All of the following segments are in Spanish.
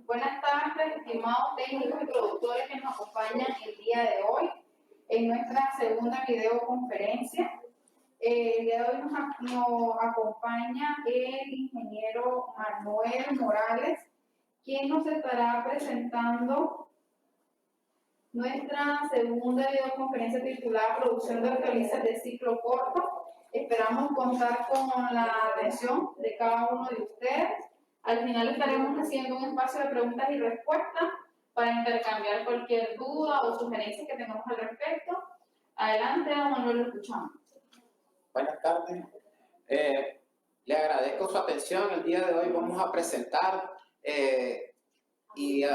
Buenas tardes, estimados técnicos y productores que nos acompañan el día de hoy en nuestra segunda videoconferencia. El día de hoy nos acompaña el ingeniero Manuel Morales, quien nos estará presentando nuestra segunda videoconferencia titulada Producción de hortalizas de ciclo corto. Esperamos contar con la atención de cada uno de ustedes. Al final estaremos haciendo un espacio de preguntas y respuestas para intercambiar cualquier duda o sugerencia que tengamos al respecto. Adelante, don Manuel, lo escuchamos. Buenas tardes. Le agradezco su atención. El día de hoy vamos a presentar y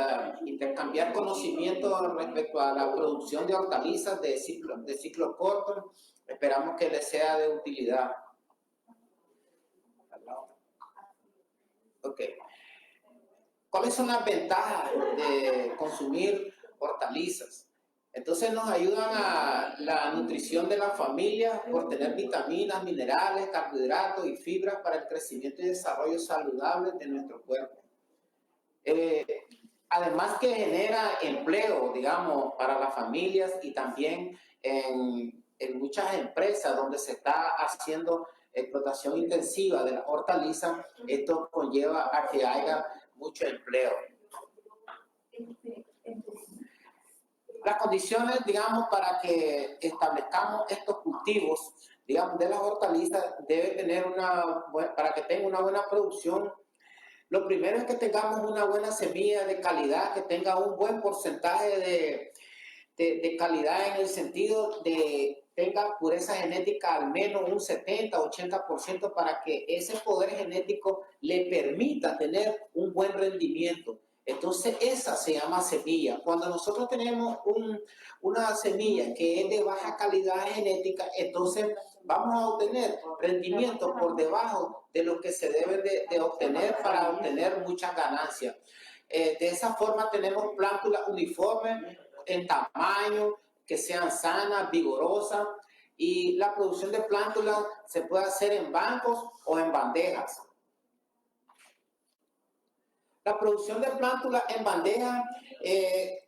intercambiar conocimientos respecto a la producción de hortalizas de ciclo corto. Esperamos que les sea de utilidad. Ok. ¿Cuáles son las ventajas de consumir hortalizas? Entonces nos ayudan a la nutrición de la familia por tener vitaminas, minerales, carbohidratos y fibras para el crecimiento y desarrollo saludable de nuestro cuerpo. Además que genera empleo, digamos, para las familias y también en muchas empresas donde se está haciendo explotación intensiva de la hortaliza, esto conlleva a que haya mucho empleo. Las condiciones, digamos, para que establezcamos estos cultivos, digamos, de las hortalizas, debe tener para que tenga una buena producción. Lo primero es que tengamos una buena semilla de calidad, que tenga un buen porcentaje de calidad en el sentido de tenga pureza genética al menos un 70-80% para que ese poder genético le permita tener un buen rendimiento. Entonces esa se llama semilla. Cuando nosotros tenemos una semilla que es de baja calidad genética, entonces vamos a obtener rendimientos por debajo de lo que se debe de obtener para obtener muchas ganancias. De esa forma tenemos plántulas uniformes en tamaño, que sean sanas, vigorosas, y la producción de plántulas se puede hacer en bancos o en bandejas. La producción de plántulas en bandeja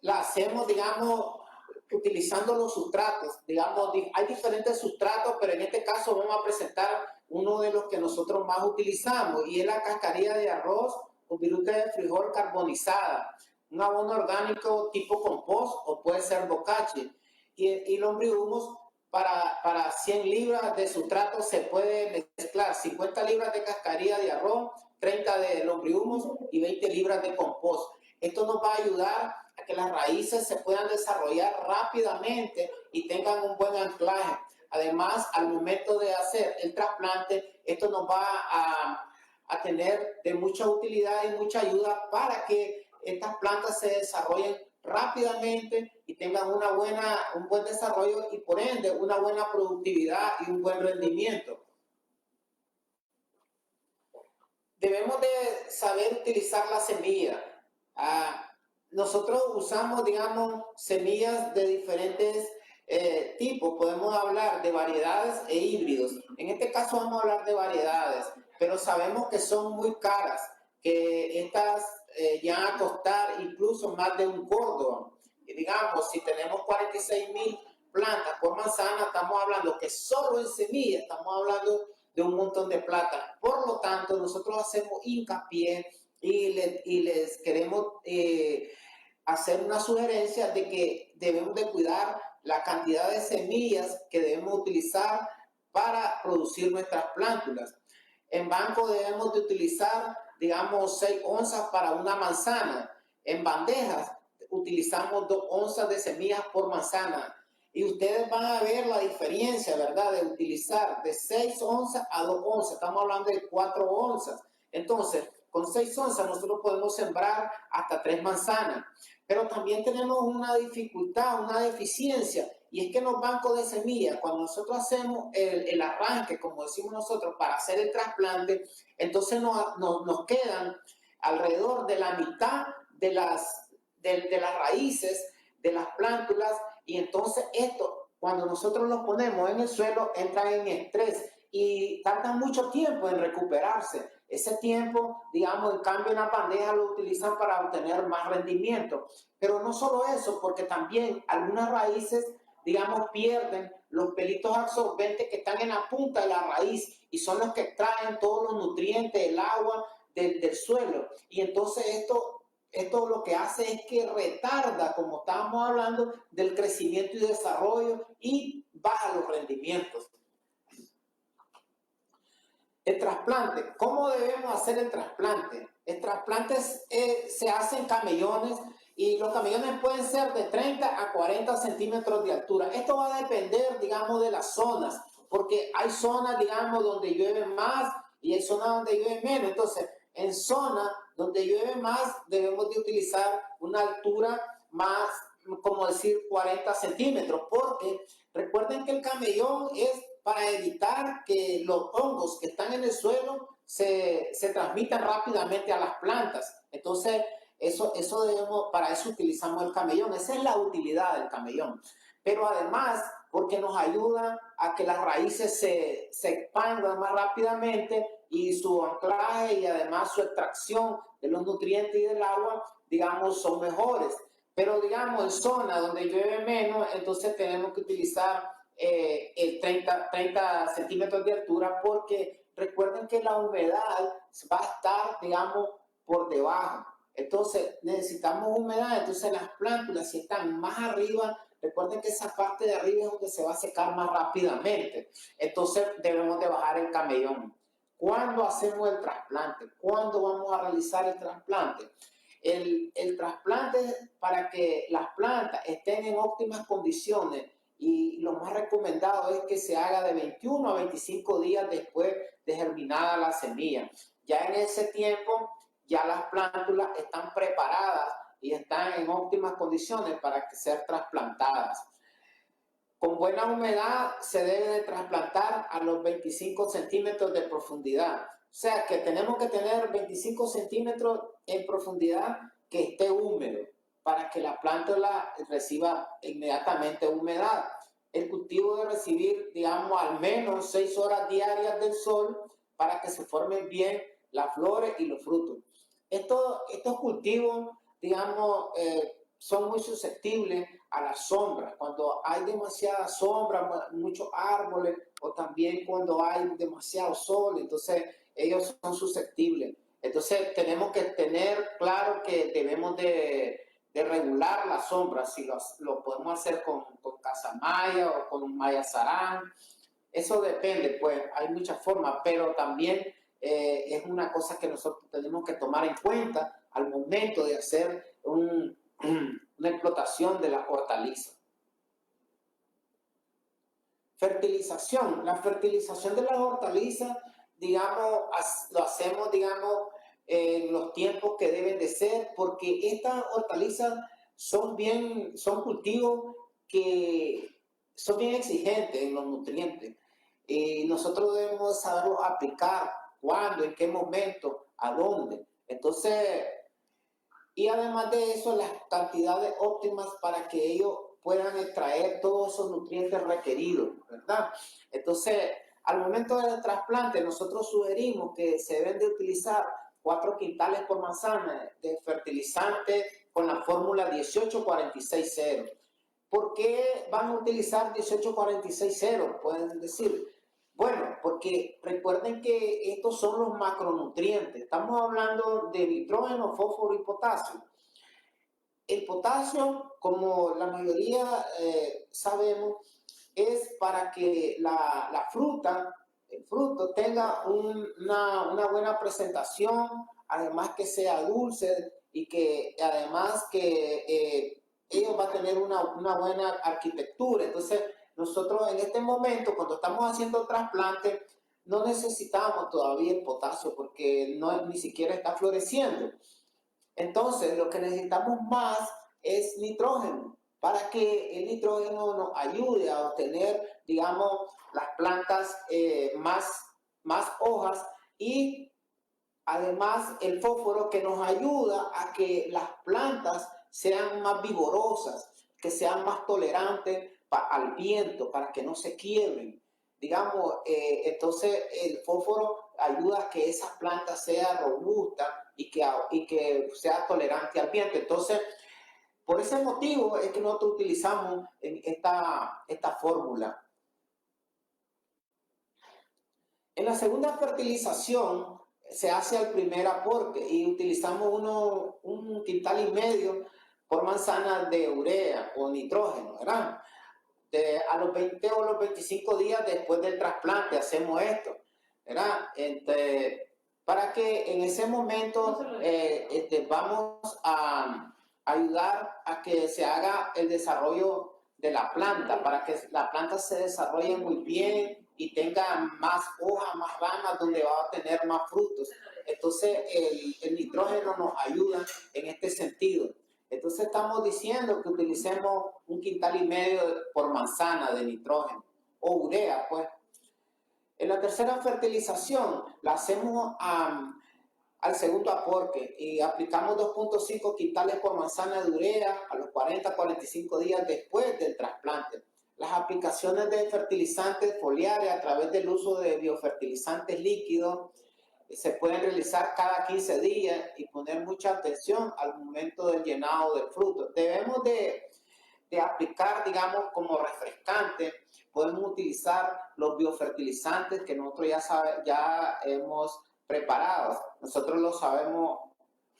la hacemos, digamos, utilizando los sustratos. Digamos, hay diferentes sustratos, pero en este caso vamos a presentar uno de los que nosotros más utilizamos, y es la cascarilla de arroz o viruta de frijol carbonizada, un abono orgánico tipo compost o puede ser bocache, y lombrihumos. Para 100 libras de sustrato se puede mezclar 50 libras de cascarilla de arroz, 30 de lombrihumos y 20 libras de compost. Esto nos va a ayudar a que las raíces se puedan desarrollar rápidamente y tengan un buen anclaje. Además, al momento de hacer el trasplante, esto nos va a tener de mucha utilidad y mucha ayuda para que estas plantas se desarrollen rápidamente y tengan un buen desarrollo y por ende una buena productividad y un buen rendimiento. Debemos de saber utilizar la semilla. Nosotros usamos, digamos, semillas de diferentes tipos. Podemos hablar de variedades e híbridos. En este caso vamos a hablar de variedades, pero sabemos que son muy caras, que estas llegan a costar incluso más de un Córdoba. Y digamos, si tenemos 46,000 plantas por manzana, estamos hablando que solo en semillas estamos hablando de un montón de plata. Por lo tanto, nosotros hacemos hincapié y les queremos hacer una sugerencia de que debemos de cuidar la cantidad de semillas que debemos utilizar para producir nuestras plántulas. En banco debemos de utilizar, digamos, 6 onzas para una manzana. En bandejas utilizamos 2 onzas de semillas por manzana. Y ustedes van a ver la diferencia, ¿verdad? De utilizar de 6 onzas a 2 onzas. Estamos hablando de 4 onzas. Entonces, con 6 onzas nosotros podemos sembrar hasta 3 manzanas. Pero también tenemos una dificultad, una deficiencia. Y es que en los bancos de semillas, cuando nosotros hacemos el arranque, como decimos nosotros, para hacer el trasplante, entonces nos quedan alrededor de la mitad de las raíces de las plántulas, y entonces esto, cuando nosotros los ponemos en el suelo, entran en estrés y tardan mucho tiempo en recuperarse. Ese tiempo, digamos, en cambio en la bandeja lo utilizan para obtener más rendimiento. Pero no solo eso, porque también algunas raíces, digamos, pierden los pelitos absorbentes que están en la punta de la raíz y son los que extraen todos los nutrientes, el agua del suelo. Y entonces esto lo que hace es que retarda, como estábamos hablando, del crecimiento y desarrollo y baja los rendimientos. El trasplante. ¿Cómo debemos hacer el trasplante? El trasplante se hace en camellones y los camellones pueden ser de 30 a 40 centímetros de altura. Esto va a depender, digamos, de las zonas, porque hay zonas, digamos, donde llueve más y hay zonas donde llueve menos. Entonces, en zonas donde llueve más, debemos de utilizar una altura más, como decir, 40 centímetros, porque recuerden que el camellón es para evitar que los hongos que están en el suelo se transmitan rápidamente a las plantas. Entonces, para eso utilizamos el camellón. Esa es la utilidad del camellón. Pero además, porque nos ayuda a que las raíces se expandan más rápidamente y su anclaje y además su extracción de los nutrientes y del agua, digamos, son mejores. Pero, digamos, en zonas donde llueve menos, entonces tenemos que utilizar el 30 centímetros de altura, porque recuerden que la humedad va a estar, digamos, por debajo. Entonces necesitamos humedad, entonces las plántulas si están más arriba, recuerden que esa parte de arriba es donde se va a secar más rápidamente. Entonces debemos de bajar el camellón. ¿Cuándo hacemos el trasplante? ¿Cuándo vamos a realizar el trasplante? El trasplante, para que las plantas estén en óptimas condiciones, y lo más recomendado es que se haga de 21 a 25 días después de germinada la semilla. Ya en ese tiempo, ya las plántulas están preparadas y están en óptimas condiciones para que sean trasplantadas. Con buena humedad se debe de trasplantar a los 25 centímetros de profundidad. O sea que tenemos que tener 25 centímetros en profundidad que esté húmedo, para que la planta reciba inmediatamente humedad. El cultivo debe recibir, digamos, al menos 6 horas diarias del sol para que se formen bien las flores y los frutos. Estos cultivos, digamos, son muy susceptibles a la sombra. Cuando hay demasiada sombra, muchos árboles, o también cuando hay demasiado sol, entonces ellos son susceptibles. Entonces tenemos que tener claro que debemos de regular la sombra, si lo podemos hacer con casamaya o con mayazarán. Eso depende, pues hay muchas formas, pero también es una cosa que nosotros tenemos que tomar en cuenta al momento de hacer una explotación de la hortaliza. Fertilización. La fertilización de las hortalizas, digamos, lo hacemos, digamos, en los tiempos que deben de ser, porque estas hortalizas son cultivos que son bien exigentes en los nutrientes. Y nosotros debemos saberlos aplicar, cuándo, en qué momento, a dónde. Entonces, y además de eso, las cantidades óptimas para que ellos puedan extraer todos esos nutrientes requeridos, ¿verdad? Entonces, al momento del trasplante, nosotros sugerimos que se deben de utilizar 4 quintales por manzana de fertilizante con la fórmula 18-46-0. ¿Por qué van a utilizar 18-46-0? Pueden decir. Bueno, porque recuerden que estos son los macronutrientes. Estamos hablando de nitrógeno, fósforo y potasio. El potasio, como la mayoría sabemos, es para que la fruta, el fruto, tenga una buena presentación, además que sea dulce y que además que ellos va a tener una buena arquitectura. Entonces, nosotros en este momento, cuando estamos haciendo trasplante, no necesitamos todavía el potasio porque ni siquiera está floreciendo. Entonces, lo que necesitamos más es nitrógeno, para que el nitrógeno nos ayude a obtener, digamos, las plantas más hojas, y además el fósforo, que nos ayuda a que las plantas sean más vigorosas, que sean más tolerantes al viento, para que no se quiebren. Digamos, entonces el fósforo ayuda a que esa planta sea robusta y que sea tolerante al viento. Entonces, por ese motivo es que nosotros utilizamos esta fórmula. En la segunda fertilización se hace el primer aporte y utilizamos un quintal y medio por manzana de urea o nitrógeno, ¿verdad? A los 20 o los 25 días después del trasplante hacemos esto, ¿verdad? Para que en ese momento vamos a ayudar a que se haga el desarrollo de la planta, para que la planta se desarrolle muy bien y tenga más hojas, más ramas, donde va a tener más frutos. Entonces el nitrógeno nos ayuda en este sentido. Entonces estamos diciendo que utilicemos un quintal y medio por manzana de nitrógeno o urea, pues. En la tercera fertilización la hacemos al segundo aporte y aplicamos 2.5 quintales por manzana de urea a los 40-45 días después del trasplante. Las aplicaciones de fertilizantes foliares a través del uso de biofertilizantes líquidos se pueden realizar cada 15 días y poner mucha atención al momento del llenado del fruto. Debemos de aplicar, digamos, como refrescante. Podemos utilizar los biofertilizantes que nosotros ya hemos preparado. Nosotros lo sabemos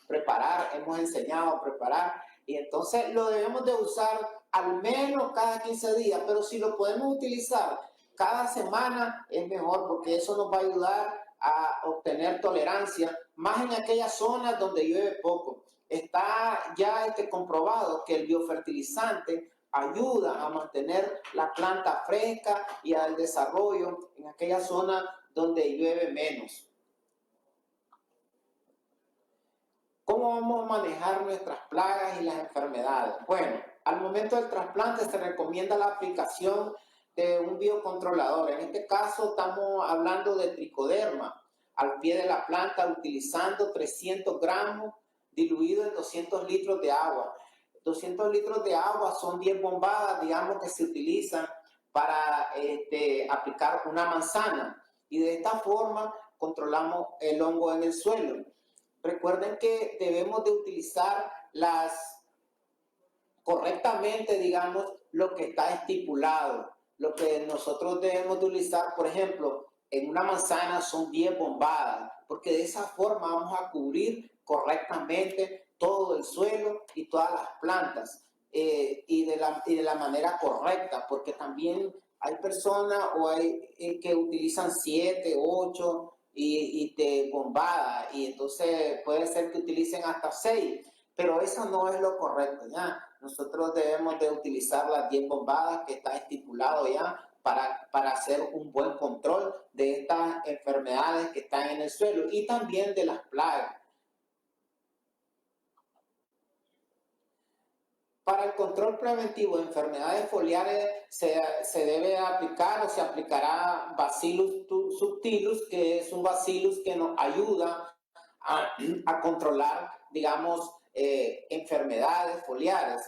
preparar, hemos enseñado a preparar y entonces lo debemos de usar al menos cada 15 días, pero si lo podemos utilizar cada semana es mejor porque eso nos va a ayudar a obtener tolerancia, más en aquellas zonas donde llueve poco. Está ya comprobado que el biofertilizante ayuda a mantener la planta fresca y al desarrollo en aquellas zonas donde llueve menos. ¿Cómo vamos a manejar nuestras plagas y las enfermedades? Bueno, al momento del trasplante se recomienda la aplicación de un biocontrolador. En este caso estamos hablando de tricoderma al pie de la planta utilizando 300 gramos diluido en 200 litros de agua. 200 litros de agua son 10 bombadas, digamos, que se utilizan para aplicar una manzana. Y de esta forma controlamos el hongo en el suelo. Recuerden que debemos de utilizar correctamente, digamos, lo que está estipulado. Lo que nosotros debemos de utilizar, por ejemplo, en una manzana son 10 bombadas, porque de esa forma vamos a cubrir correctamente todo el suelo y todas las plantas y de la manera correcta, porque también hay personas que utilizan 7, 8 y de bombada, y entonces puede ser que utilicen hasta 6, pero eso no es lo correcto, ¿ya? Nosotros debemos de utilizar las 10 bombadas que está estipulado ya para hacer un buen control de estas enfermedades que están en el suelo y también de las plagas. Para el control preventivo de enfermedades foliares se debe aplicar o se aplicará Bacillus subtilis, que es un bacillus que nos ayuda a controlar, digamos, enfermedades foliares.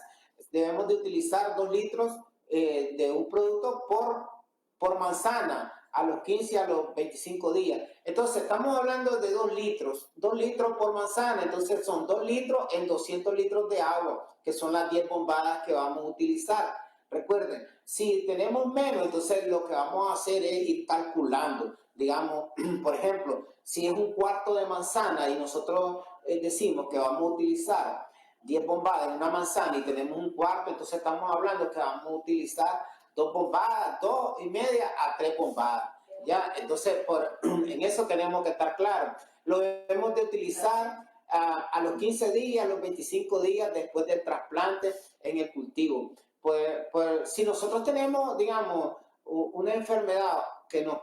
Debemos de utilizar 2 litros de un producto por manzana a los 15 a los 25 días. Entonces, estamos hablando de 2 litros por manzana, entonces son 2 litros en 200 litros de agua, que son las 10 bombadas que vamos a utilizar. Recuerden, si tenemos menos, entonces lo que vamos a hacer es ir calculando. Digamos, por ejemplo, si es un cuarto de manzana y nosotros decimos que vamos a utilizar 10 bombadas en una manzana y tenemos un cuarto, entonces estamos hablando que vamos a utilizar 2 bombadas, 2 y media a 3 bombadas. ¿Ya? Entonces, en eso tenemos que estar claros. Lo debemos de utilizar a los 15 días, a los 25 días después del trasplante en el cultivo. Pues si nosotros tenemos, digamos, una enfermedad que nos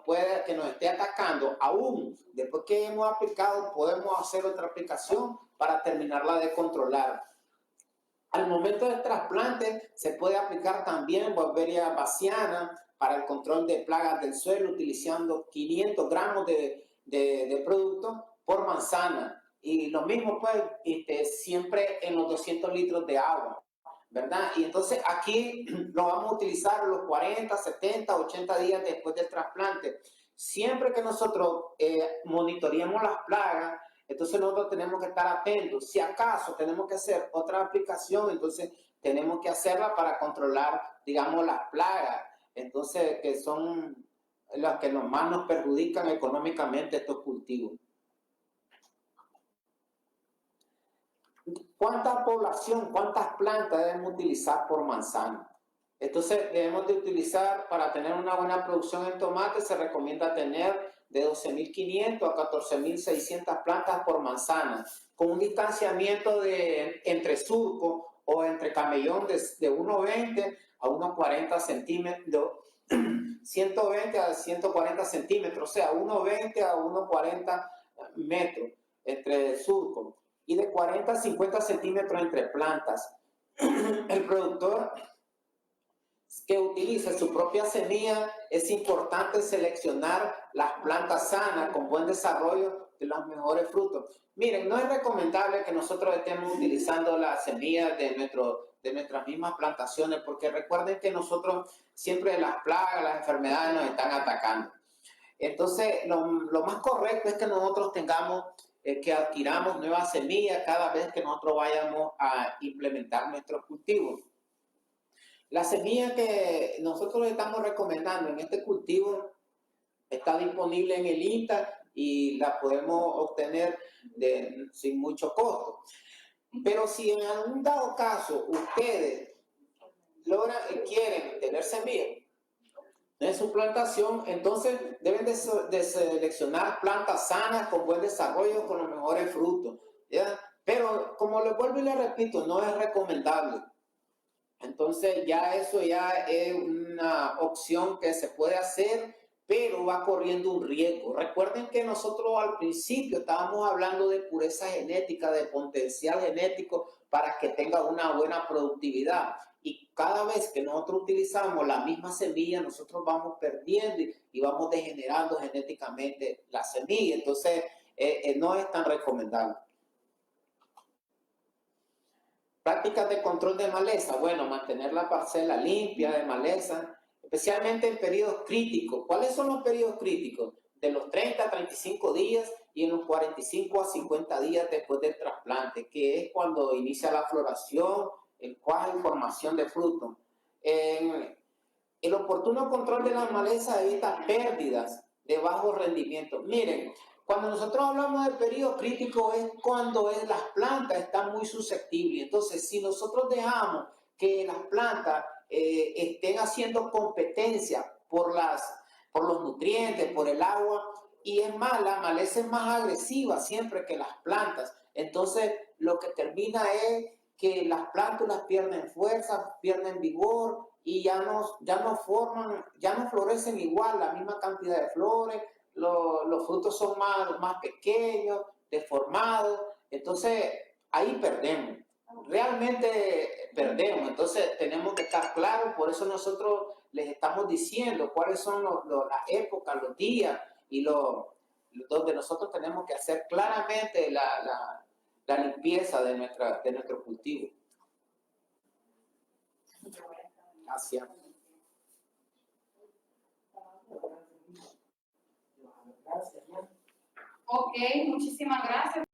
esté atacando, aún después que hemos aplicado, podemos hacer otra aplicación para terminarla de controlar. Al momento del trasplante se puede aplicar también Wolveria bassiana para el control de plagas del suelo utilizando 500 gramos de producto por manzana. Y lo mismo pues siempre en los 200 litros de agua, ¿verdad? Y entonces aquí lo vamos a utilizar los 40, 70, 80 días después del trasplante. siempre que nosotros monitoreemos las plagas, entonces nosotros tenemos que estar atentos. Si acaso tenemos que hacer otra aplicación, entonces tenemos que hacerla para controlar, digamos, las plagas. Entonces, que son las que más nos perjudican económicamente estos cultivos. ¿Cuánta población, cuántas plantas debemos utilizar por manzana? Entonces, debemos de utilizar, para tener una buena producción en tomate, se recomienda tener de 12.500 a 14.600 plantas por manzana, con un distanciamiento entre surco o entre camellón de 1,20 a 1,40 centímetros, 120 a 140 centímetros, o sea, 1,20 a 1,40 metros entre surco, y de 40 a 50 centímetros entre plantas. El productor que utiliza su propia semilla, es importante seleccionar las plantas sanas con buen desarrollo de los mejores frutos. Miren, no es recomendable que nosotros estemos utilizando las semillas de nuestras mismas plantaciones, porque recuerden que nosotros siempre las plagas, las enfermedades nos están atacando. Entonces, lo más correcto es que nosotros que adquiramos nuevas semillas cada vez que nosotros vayamos a implementar nuestros cultivos. La semilla que nosotros le estamos recomendando en este cultivo está disponible en el INTA y la podemos obtener sin mucho costo. Pero si en algún dado caso ustedes quieren tener semilla en su plantación, entonces deben de seleccionar plantas sanas con buen desarrollo, con los mejores frutos, ¿ya? Pero como les vuelvo y les repito, no es recomendable. Entonces ya eso ya es una opción que se puede hacer, pero va corriendo un riesgo. Recuerden que nosotros al principio estábamos hablando de pureza genética, de potencial genético para que tenga una buena productividad. Y cada vez que nosotros utilizamos la misma semilla, nosotros vamos perdiendo y vamos degenerando genéticamente la semilla. Entonces no es tan recomendable. Prácticas de control de maleza. Bueno, mantener la parcela limpia de maleza, especialmente en periodos críticos. ¿Cuáles son los periodos críticos? De los 30 a 35 días y en los 45 a 50 días después del trasplante, que es cuando inicia la floración, el cuajo y formación de frutos. El oportuno control de las malezas evita pérdidas de bajo rendimiento. Miren, cuando nosotros hablamos de periodo crítico es cuando las plantas están muy susceptibles. Entonces, si nosotros dejamos que las plantas estén haciendo competencia por los nutrientes, por el agua, y es más, la maleza es más agresiva siempre que las plantas. Entonces, lo que termina es que las plántulas pierden fuerza, pierden vigor y ya no florecen igual, la misma cantidad de flores. Los frutos son más pequeños, deformados, entonces ahí perdemos, realmente perdemos. Entonces tenemos que estar claros, por eso nosotros les estamos diciendo cuáles son las épocas, los días y donde nosotros tenemos que hacer claramente la limpieza de nuestro cultivo. Gracias. Ok, muchísimas gracias.